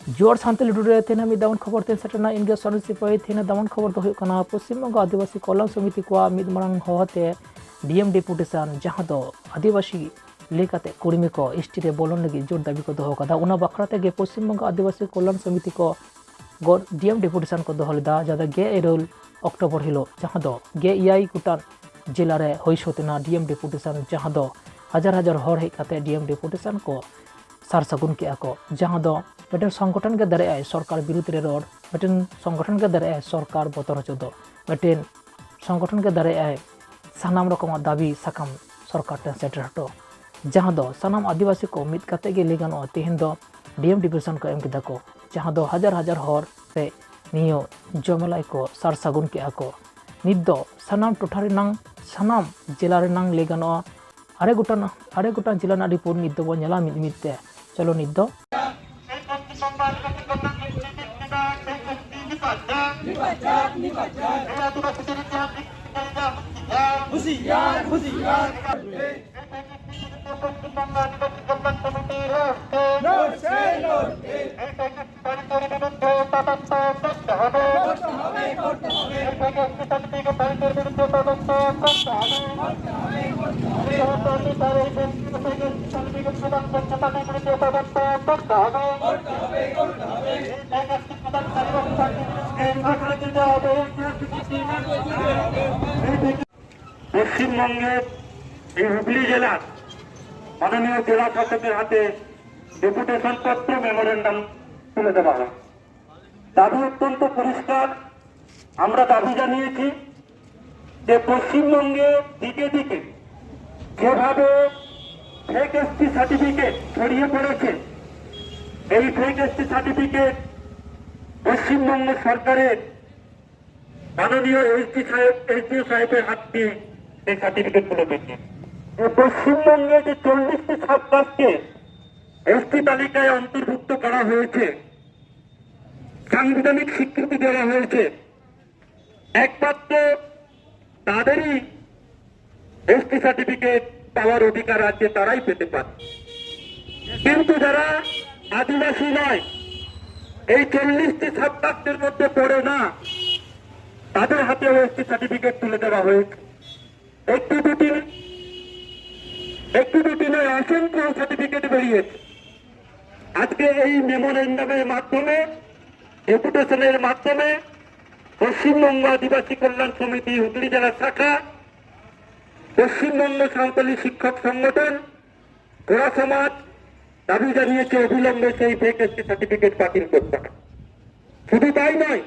जोर शांति लुडुरे थे मिद दामन खबर तेन सेटना इनगे सर सिपाही थे दामन खबर दो हुयु पश्चिम बंग आदिवासी कल्याण समिति को मिद मांग होते डीएम डेपुटेशन जहां दो आदिवासी लेकाते कुड़मी को एसटी रे बोलन लगी जोर दाबी को दो कदा उना बखराते गे पश्चिम बंग आदिवासी कल्याण समिति को डीएम डेपुटेशन को दो लेदा जादा गे एरोल अक्टोबर हिलो जहां दो गे इयाई कुटान जिला रे होई सोतेना डीएम डेपुटेशन जहां दो हजार हजार हर हेकाते डीएम डेपुटेशन को सार सगुन के को जहां दो मिटन संगठन के दारे सरकार विरुद्ध रे रोड मिटन संगठन के दारे सरकार बतर हचो दो मिटन संगठन के दारे सानाम रकम दाबी साकाम सरकार टेन सेटर हटो जहां दो सानाम आदिवासी को मिद काते गे ले गानो तेहन दो डीएम डिविजन को एम किदा को जहां दो हजार हजार हर रे नियो जमलाई को सार सगुन के को निद दो सानाम टोठारे नांग सानाम जिला रे नांग ले गानो आरे गोटान जिला ना रिपोर्ट निद दो नेला मिद मिदते चलो निद दो পশ্চিমবঙ্গের এই হুগলি জেলার মাননীয় জেলা শাসকের হাতে ডেপুটেশন পত্র মেমোরেন্ডাম তুলে দেওয়া হয়। দাবি অত্যন্ত পরিষ্কার। আমরা দাবি জানিয়েছি যে পশ্চিমবঙ্গে দিকে দিকে যেভাবে ফেক এসটি সার্টিফিকেট ছড়িয়ে পড়েছে, এই ফেক এসটি সার্টিফিকেট পশ্চিমবঙ্গ সরকারের মাননীয় এসডিও সাহেবের হাত দিয়ে এই সার্টিফিকেট গুলো পেয়েছে। পশ্চিমবঙ্গে যে 40টি সাবকাস্টকে এসটি তালিকায় অন্তর্ভুক্ত করা হয়েছে, সাংবিধানিক স্বীকৃতি দেওয়া হয়েছে, একমাত্র তাদেরই এসটি সার্টিফিকেট পাওয়ার অধিকার আছে, তারাই পেতে পারে। কিন্তু যারা আদিবাসী নয়, এই 40টি সাবকাস্টের মধ্যে পড়ে না, তাদের হাতে এসটি সার্টিফিকেট তুলে দেওয়া হয়েছে। একটি দুটি নয়, অসংখ্য সার্টিফিকেট বেরিয়েছে। আজকে এই মেমোরেন্ডামের মাধ্যমে, ডেপুটেশনের মাধ্যমে পশ্চিমবঙ্গ আদিবাসী কল্যাণ সমিতি হুগলি জেলা শাখা, পশ্চিমবঙ্গ সাঁওতালি শিক্ষক সংগঠন, গোড়া সমাজ দাবি জানিয়েছে অবিলম্বে সেই ফেক এসটি সার্টিফিকেট বাতিল করতে হবে। শুধু তাই নয়,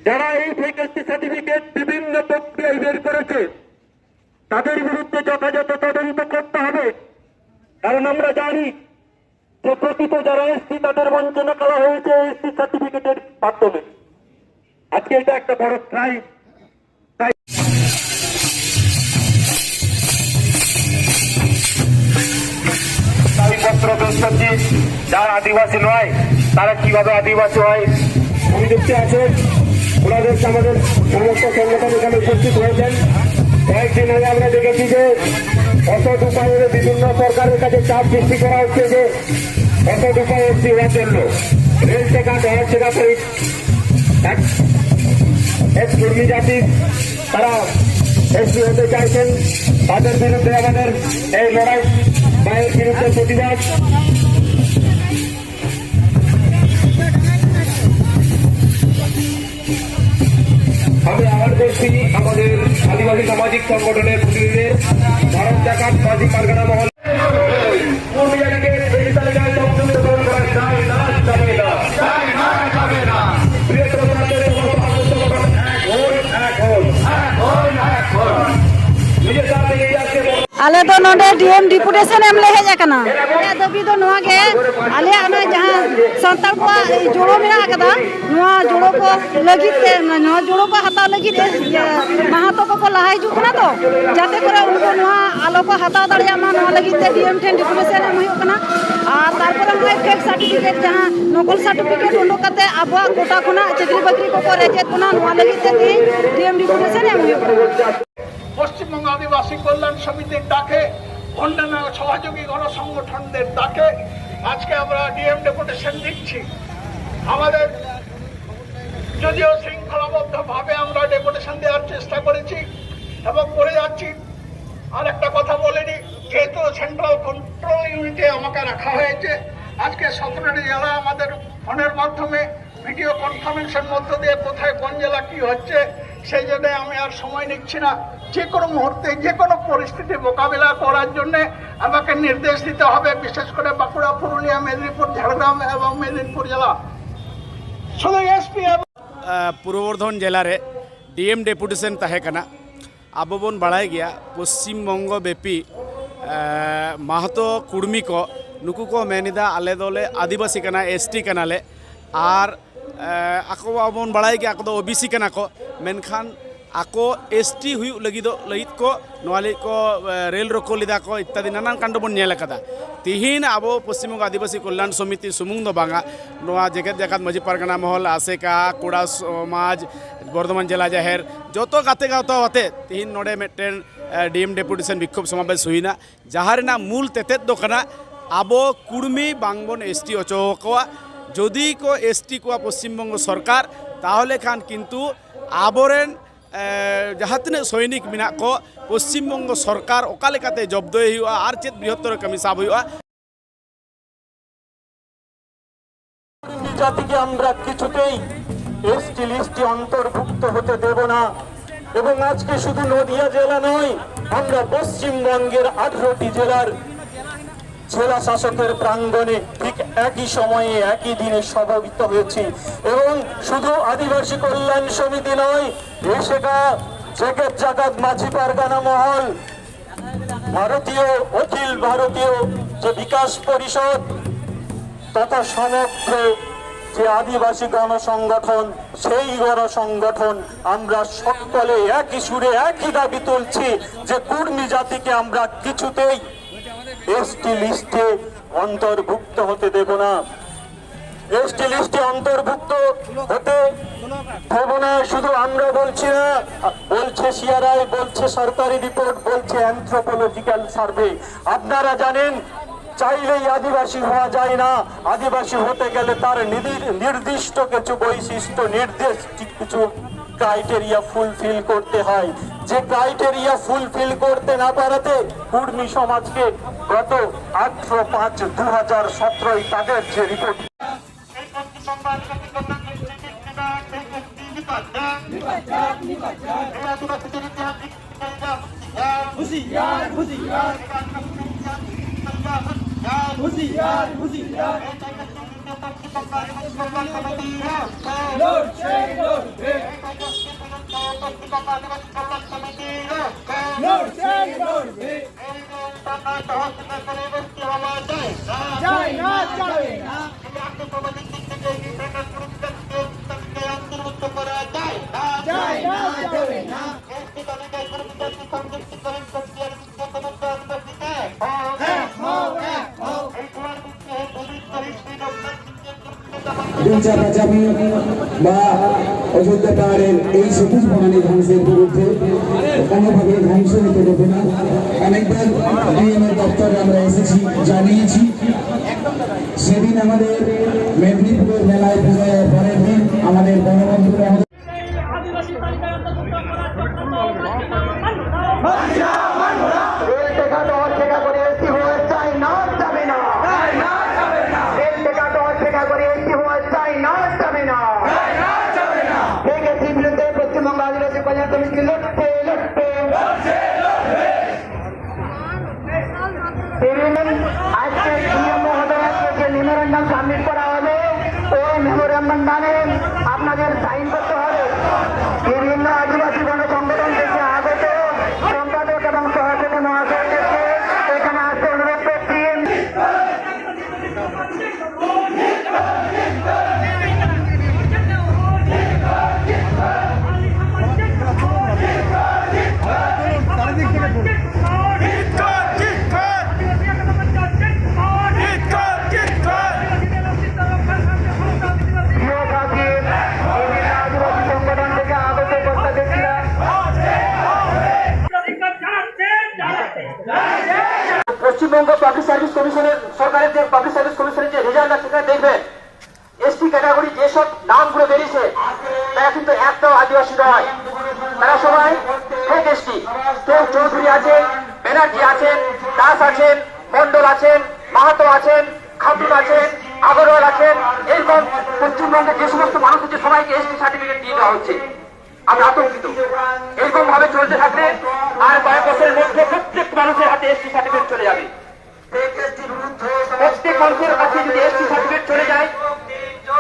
যারা এই ফেক এসটি সার্টিফিকেট বিভিন্ন প্রক্রিয়ায় বের করেছে, তাদের বিরুদ্ধে যথাযথ তদন্ত করতে হবে। কারণ আমরা জানি যে প্রকৃত যারা এসছি তাদের বঞ্চনা করা হয়েছে এসটি সার্টিফিকেটের মাধ্যমে। আজকে এটা একটা বড় ক্রাইম। দাবিপত্র পেশ করছি, যারা আদিবাসী নয় তারা কিভাবে আদিবাসী হয়। অভিযুক্তি আছে, ওনাদের আমাদের সমস্ত সংগঠন এখানে উপস্থিত হয়েছেন। কয়েকদিন আগে আমরা দেখেছি যে অসৎ উপায়ে বিভিন্ন সরকারের কাছে চাপ সৃষ্টি করা হচ্ছে যে অসৎ উপায় এসছি হওয়ার জন্য রেল টেকা ডলার টেকা এক কর্মী জাতি তারা এসপি হতে চাইছেন, তাদের বিরুদ্ধে আমাদের এই লড়াই বা এর বিরুদ্ধে প্রতিবাদ। আমি আহ্বান করছি আমাদের আদিবাসী সামাজিক সংগঠনের প্রতিনিধিদের, ভারত জাকাত মাঝি পারগানা মহল आले तो नोडे डीएम डिपुटेशन एम ले हेज कना दबी तो नोआ के आले ना जहां संताल को जोड़ो मेना कदा नोआ जोड़ो को लगित ते नोआ जोड़ो को हता लगित महातो को लहाई जु कना तो जाते करे उनको नोआ आलो को हता दड़िया मा नोआ लगित ते डीएम ठेन डिपुटेशन एम हुयो कना आ तारपर हम फेक सर्टिफिकेट जहां नकल सर्टिफिकेट उंडो कते आबा कोटा खुना चाकरी बाकरी को रेजेत खुना नोआ लगित ते डीएम डिपुटेशन एम हुयो পশ্চিমবঙ্গ আদিবাসী কল্যাণ সমিতির ডাকে, অন্যান্য সহযোগী গণসংগঠনদের ডাকে আজকে আমরা ডিএম ডেপুটেশন দিচ্ছি। আমাদের যদিও শৃঙ্খলাবদ্ধভাবে আমরা ডেপুটেশন দেওয়ার চেষ্টা করেছি এবং করে যাচ্ছি। আর একটা কথা বলিনি, যেহেতু সেন্ট্রাল কন্ট্রোল ইউনিটে আমাকে রাখা হয়েছে, আজকে 17টি জেলা আমাদের ফোনের মাধ্যমে ভিডিও কনফারেন্সের মধ্য দিয়ে কোথায় কোন জেলা কি হচ্ছে, সেই জন্য আমি আর সময় নিচ্ছি না। যে কোনো মুহূর্তে যে কোনো পরিস্থিতি মোকাবিলা করার জন্য আমাকে নির্দেশ দিতে হবে, বিশেষ করে বাঁকুড়া, পুরুলিয়া, মেদিনীপুর, ঝাড়গ্রাম এবং মেদিনীপুর জেলা। শুধু এসপি पूर्व बर्धमान जिले में डीएम डेपुटेशन तहेकना अब बन बाड़ाय गया पश्चिम बंग व्यापी महतो कुर्मी को नुकु को मेनिदा आले दोले आदिवासी कना एसटी कनाले और आको बन बाड़ाय गया आको ओबीसी कना को मेनखान आको एसटी हुई लगित को नवाली को रेल रोको लिदा को इत्यादि नानान कांड बन नेल कदा तिहिन अब पश्चिम बंग आदिवासी कल्याण समिति सुमुंग दो बांगा नवा जेगत जगत मजी पारगना महल आसेका कोड़ा समाज बर्धमान जिला जाहेर जो गाते गाते होते तिहिन नोडे मेटेन डीएम डेपुटेशन विक्षोभ समावेश हुईना जहारेना मूल तेतेत दो कना अब कुर्मी बांगबन एसटी अचोकवा जदि को एसटी को पश्चिम बंग सरकार ताहले खान किन्तु आबरेन जहाँ तीन सैनिक मेना को पश्चिम बंग सरकार ओका लेकाते जब्दय हुआ और चेत बृहत्तर कमी साब हुआ জাতিকে আমরা কিছুতেই এসটি লিস্টে অন্তর্ভুক্ত হতে দেব না। এবং আজকে শুধু নদিয়া জেলা নয়, আমরা পশ্চিমবঙ্গের 18টি জেলার জেলা শাসকের প্রাঙ্গণে ঠিক একই সময়ে একই দিনে সমবেত হয়েছি। এবং শুধু আদিবাসী কল্যাণ সমিতি নয়, এসেকা জগৎ জাগাত মাঝি পারগানা মহল, ভারতীয় অখিল ভারতীয় যে বিকাশ পরিষদ তথা সমগ্র যে আদিবাসী গণসংগঠন, সেই গণসংগঠন আমরা সকলে একই সুরে একই দাবি তুলছি যে কুর্মী জাতিকে আমরা কিছুতেই এসটি লিস্টে অন্তর্ভুক্ত হতে দেব না। এসটি লিস্টে অন্তর্ভুক্ত হতে দেব না শুধু আমরা বলছি না, বলছে সিআরআই, বলছে সরকারি রিপোর্ট, বলছে অ্যানথ্রোপোলজিক্যাল সার্ভে। আপনারা জানেন চাইলেই আদিবাসী হওয়া যায় না, আদিবাসী হতে গেলে তার নির্দিষ্ট কিছু বৈশিষ্ট্য, কিছু ক্রাইটেরিয়া ফুলফিল করতে হয়। যে ক্রাইটেরিয়া ফুলফিল করতে না পারাতে কুর্মী সমাজকে গত 18/5/2017 তাদের যে রিপোর্ট চাপাচাপি বা অযোধ্যা পাহাড়ের এই সবুজ বনানী ধ্বংসের বিরুদ্ধে কোনোভাবে ধ্বংস হতে দেবে না। অনেকবার ডিএমের দপ্তরে আমরা এসেছি, জানিয়েছি। সেদিন আমাদের মেদিনীপুরের মেলায় পূজায় পরের দিন আমাদের গণবন্ধুরা মেমোরেন্ডাম সাবমিট করা হবে, ওই মেমোরেন্ডামে আপনাদের সাইন করতে হবে। বিভিন্ন আদিবাসী গণসংগঠন থেকে আগত সম্পাদক এবং সভাপতি মহাশয়দেরকে এখানে আসতে অনুরোধ করছি। পশ্চিমবঙ্গ পাবলিক সার্ভিস কমিশনের সরকারের যে পাবলিক সার্ভিস কমিশন ক্যাটাগরি যেসব নামগুলো বেরিয়েছে তারা কিন্তু একটাও আদিবাসী নয়, তারা সবাই ফেক এসটি। কেউ চৌধুরী আছেন, ব্যানার্জি আছেন, দাস আছেন, মন্ডল আছেন, মাহাতো আছেন, খাতুন আছেন, আগরওয়াল আছেন, এরকম পশ্চিমবঙ্গের যে সমস্ত মানুষ হচ্ছে সবাইকে এসটি সার্টিফিকেট দিয়ে দেওয়া হচ্ছে। আমরা আতঙ্কিত। এরকম ভাবে চলতে থাকলে আর কয়েক বছরের মধ্যে প্রত্যেক মানুষের হাতে এসটি সার্টিফিকেট চলে যাবে। প্রত্যেক মানুষের কাছে যদি এসটি সার্টিফিকেট চলে যায়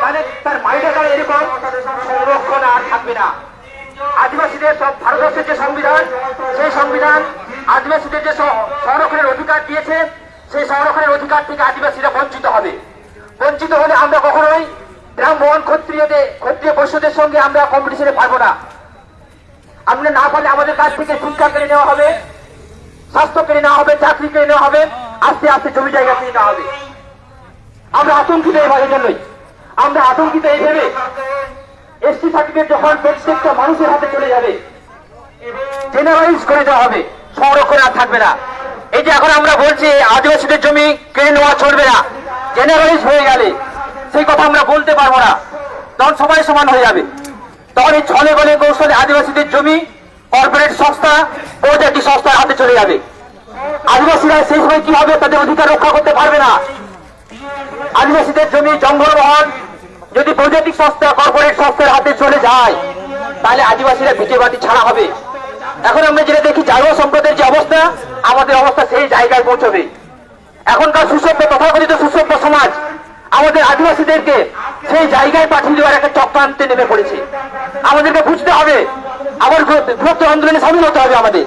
তাহলে তার মাইন্ডে এরকম সংরক্ষণ আর থাকবে না। আদিবাসীদের সব ভারতবর্ষের যে সংবিধান, সেই সংবিধান আদিবাসীদের যে সংরক্ষণের অধিকার দিয়েছে, সেই সংরক্ষণের অধিকার থেকে আদিবাসীরা বঞ্চিত হবে। বঞ্চিত হলে আমরা কখনোই ব্রাহ্মণ ক্ষত্রিয় বৈশ্যদের সঙ্গে আমরা কম্পিটিশনে পারবো না। আমরা না পারলে আমাদের কাছ থেকে শিক্ষা কেড়ে নেওয়া হবে, স্বাস্থ্য কেড়ে নেওয়া হবে, চাকরি কেড়ে নেওয়া হবে, আস্তে আস্তে জমি জায়গা কেড়ে নেওয়া হবে। আমরা আতঙ্কিত এই জন্যই আমরা আতঙ্কিত এই ভেবে এসটি সার্টিফিকেট যখন প্রত্যেকটা মানুষের হাতে চলে যাবে, জেনারেলাইজ করে দেওয়া হবে, সংরক্ষণ আর থাকবে না। এই যে এখন আমরা বলছি আদিবাসীদের জমি কেড়ে নেওয়া চলবে না, জেনারেলাইজ হয়ে গেলে সেই কথা আমরা বলতে পারবো না, তখন সবাই সমান হয়ে যাবে। তখন এই ছলে বলে কৌশলে আদিবাসীদের জমি কর্পোরেট সংস্থা, প্রজাতি সংস্থার হাতে চলে যাবে। আদিবাসীরা সেই সময় কি হবে, তাদের অধিকার রক্ষা করতে পারবে না। আদিবাসীদের জমি জঙ্গলমহল যদি প্রজাতিক সংস্থা, কর্পোরেট সংস্থার হাতে চলে যায় তাহলে আদিবাসীরা ভিটে বাটি ছাড়া হবে। এখন আমরা যেটা দেখি জাতীয় সম্প্রদায়ের যে অবস্থা, আমাদের অবস্থা সেই জায়গায় পৌঁছবে। এখনকার সুসভ্য, তথাকথিত সুসভ্য সমাজ আমাদের আদিবাসীদেরকে সেই জায়গায় পাঠিয়ে দেওয়ার একটা চক্রান্তে নেমে পড়েছে। আমাদেরকে বুঝতে হবে, আবার বৃহত্তর আন্দোলনে সামিল হতে হবে আমাদের।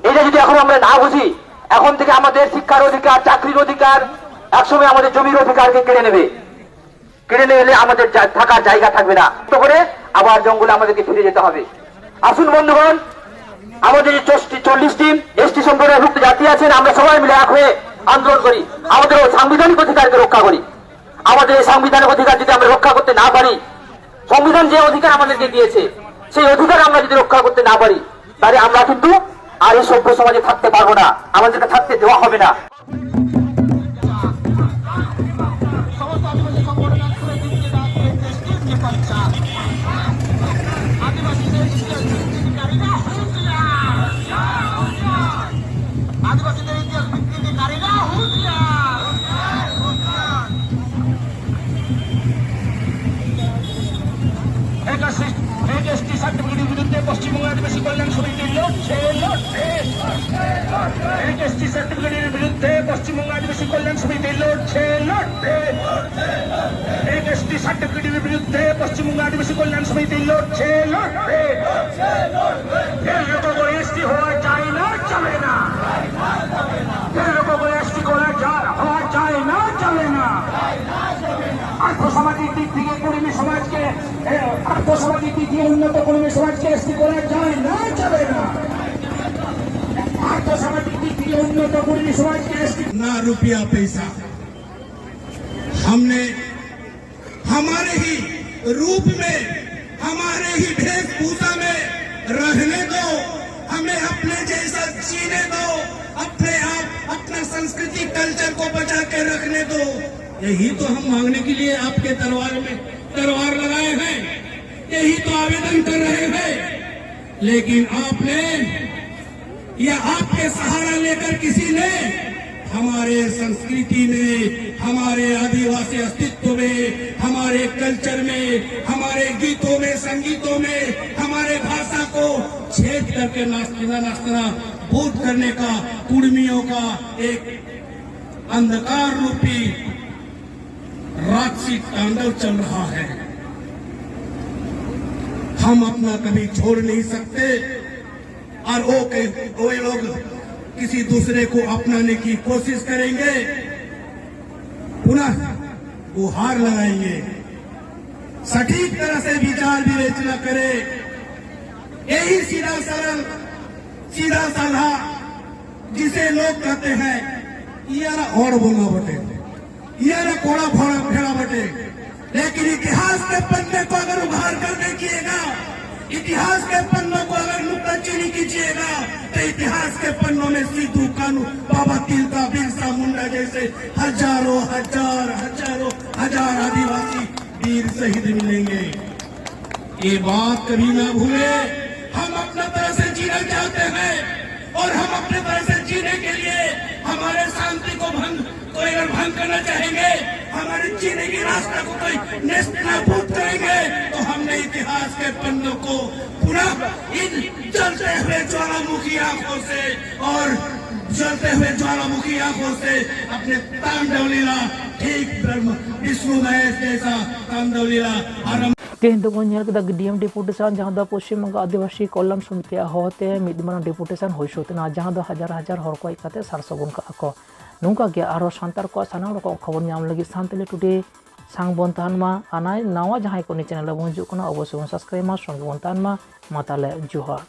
এটা যদি এখন আমরা না বুঝি, এখন থেকে আমাদের শিক্ষার অধিকার, চাকরির অধিকার, একসময় আমাদের জমির অধিকারকে কেড়ে নেবে। কেড়ে নিলে আমাদের থাকার জায়গা থাকবে না, তো করে আবার জঙ্গলে আমাদেরকে ফিরে যেতে হবে। আসুন বন্ধুগণ, আমাদের যে 40টি এসটি সম্প্রদায়ভুক্ত জাতি আছেন, আমরা সবাই মিলে এক হয়ে আন্দোলন করি, আমাদের সাংবিধানিক অধিকারকে রক্ষা করি। আমাদের এই সাংবিধানিক অধিকার যদি আমরা রক্ষা করতে না পারি, সংবিধান যে অধিকার আমাদেরকে দিয়েছে সেই অধিকার আমরা যদি রক্ষা করতে না পারি, তাহলে আমরা কিন্তু আর এই সভ্য সমাজে থাকতে পারবো না, আমাদেরকে থাকতে দেওয়া হবে না। এসটি সার্টিফিকেটের বিরুদ্ধে পশ্চিমবঙ্গ আদিবাসী কল্যাণ সমিতি লড়ছে। এসটি সার্টিফিকেটের বিরুদ্ধে পশ্চিমবঙ্গ আদিবাসী কল্যাণ সমিতি লড়ছে। এসটি সার্টিফিকেটের বিরুদ্ধে পশ্চিমবঙ্গ আদিবাসী কল্যাণ সমিতি লড়ছে। এরকম করে এসটি হওয়া যায় না, চলে না। এরকম করে এসটি হওয়া যায় না, চলে না। আর্থসামাজিক দিক থেকে কর্মী সমাজকে, আর্থসামাজিক দিক দিয়ে উন্নত কর্মী সমাজকে এসটি করা যায় না, চলে না। আর্থসামাজিক দিক থেকে উন্নত কর্মী সমাজকে এসটি ना रुपया पैसा, हमने हमारे ही रूप में, हमारे ही वेशभूषा में रहने दो, हमें अपने जैसा जीने दो, अपने आप अपना संस्कृति कल्चर को बचा के रखने दो। यही तो हम मांगने के लिए आपके दरबार में दरबार लगाए हैं, यही तो आवेदन कर रहे हैं। लेकिन आपने या आपके सहारा लेकर किसी ने हमारे संस्कृति में, हमारे आदिवासी अस्तित्व में, हमारे कल्चर में, हमारे गीतों में, संगीतों में हमारे भाषा को छेद करके नास्तना बोध करने का कुर्मियों का एक अंधकार रूपी राजसी तांडव चल रहा है। हम अपना कभी छोड़ नहीं सकते, और वो लोग किसी दूसरे को अपनाने की कोशिश करेंगे, पुनः वो हार लगाएंगे। सटीक तरह से विचार विवेचना करे, यही सीधा सरल, सीधा साधा, जिसे लोग कहते हैं यारा और बोला बटे, यारा कोड़ा भोड़ा भेड़ा बटे। लेकिन इतिहास के पन्ने को अगर उभार कर देखिएगा, इतिहास के पन्नों को अगर नुक्ताचीनी कीजिएगा, तो इतिहास के पन्नों में सिद्धू कानू, बाबा तिलका, बिरसा मुंडा जैसे हजारों हजार आदिवासी वीर शहीद मिलेंगे। ये बात कभी ना भूले। हम अपना तरह से जीना चाहते हैं और हम अपने तरह से जीने के लिए हमारे शांति को कोई अगर भंग करना चाहेंगे, हमारे जीने की रास्ता को कोई नाबूद करेंगे, तो हमने इतिहास के पन्नों को पुनः इन जलते हुए ज्वालामुखी आंखों से और जलते हुए ज्वालामुखी आंखों से अपने तांडव लीला ठीक ब्रह्म विष्णु महेश जैसा तांडव लीला आरंभ। तेहन दो बन नेल केदा डीएम डेपुटेशन जहां दो पश्चिम बंग आदिवासी कल्याण समिति होते मिद मारang डेपुटेशन होइसोतना जहां दो हजार हजार हर को इकाते सारसगुन का ako nungka ge aro santar ko sanang rokok खबर nyam lagi Santali Today sang bon tahan ma anai nawa jahai ko ni channel bon juk kana obosoi subscribe ma songe bon tahan ma matale johar।